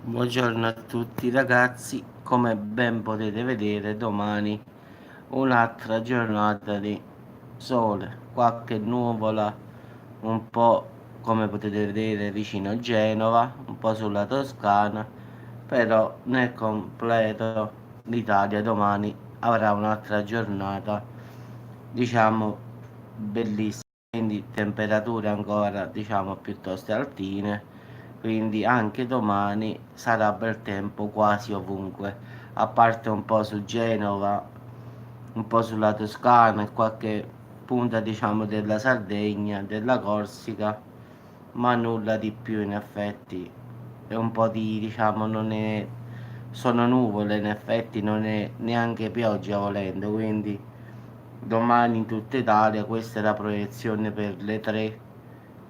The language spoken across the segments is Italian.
Buongiorno a tutti ragazzi, come ben potete vedere domani un'altra giornata di sole, qualche nuvola, un po' come potete vedere vicino a Genova, un po' sulla Toscana, però nel completo l'Italia domani avrà un'altra giornata, diciamo, bellissima, quindi temperature ancora, diciamo, piuttosto altine, quindi anche domani sarà bel tempo quasi ovunque, a parte un po' su Genova, un po' sulla Toscana e qualche punta, diciamo, della Sardegna, della Corsica, ma nulla di più in effetti. È un po' di, diciamo, non è, sono nuvole in effetti, non è neanche pioggia volendo, quindi domani in tutta Italia. Questa è la proiezione per le 3,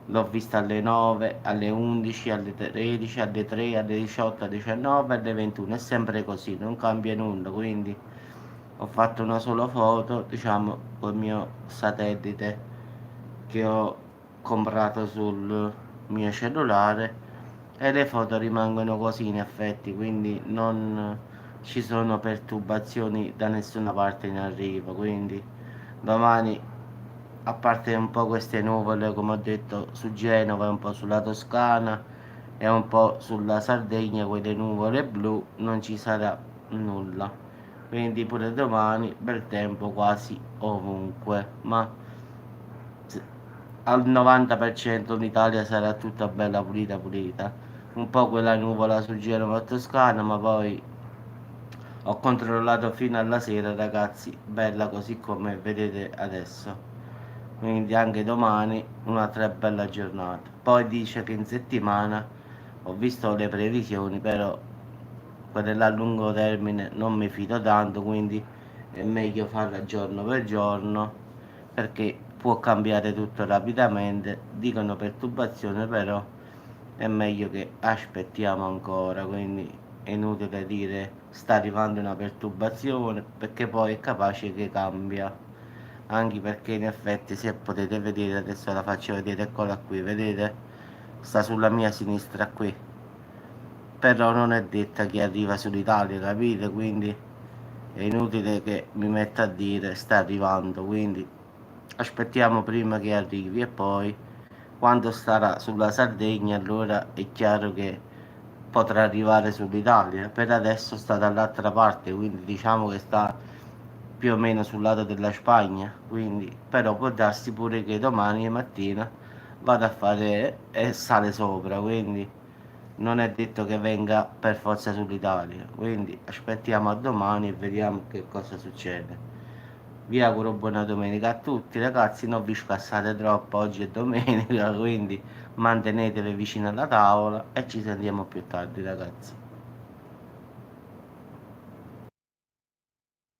l'ho vista alle 9, alle 11, alle 13, alle 3, alle 18, alle 19, alle 21, è sempre così, non cambia nulla, quindi ho fatto una sola foto, diciamo, col mio satellite che ho comprato sul mio cellulare, e le foto rimangono così in effetti, quindi non ci sono perturbazioni da nessuna parte in arrivo, quindi domani, a parte un po' queste nuvole come ho detto su Genova e un po' sulla Toscana e un po' sulla Sardegna, quelle nuvole blu, non ci sarà nulla, quindi pure domani bel tempo quasi ovunque, ma al 90% l'Italia sarà tutta bella pulita pulita, un po' quella nuvola su Genova e Toscana, ma poi ho controllato fino alla sera ragazzi, bella così come vedete adesso, quindi anche domani un'altra bella giornata. Poi dice che in settimana, ho visto le previsioni, però quelle là a lungo termine non mi fido tanto, quindi è meglio farla giorno per giorno, perché può cambiare tutto rapidamente. Dicono perturbazione, però è meglio che aspettiamo ancora, quindi è inutile dire sta arrivando una perturbazione, perché poi è capace che cambia, anche perché in effetti, se potete vedere, adesso la faccio vedere, eccola qui, vedete, sta sulla mia sinistra qui, però non è detta che arriva sull'Italia, capite? Quindi è inutile che mi metta a dire sta arrivando, quindi aspettiamo prima che arrivi, e poi quando starà sulla Sardegna allora è chiaro che potrà arrivare sull'Italia. Per adesso sta dall'altra parte, quindi diciamo che sta più o meno sul lato della Spagna, quindi però può darsi pure che domani mattina vada a fare e sale sopra, quindi non è detto che venga per forza sull'Italia, quindi aspettiamo a domani e vediamo che cosa succede. Vi auguro buona domenica a tutti ragazzi, non vi scassate troppo, oggi è domenica, quindi mantenetevi vicino alla tavola e ci sentiamo più tardi ragazzi.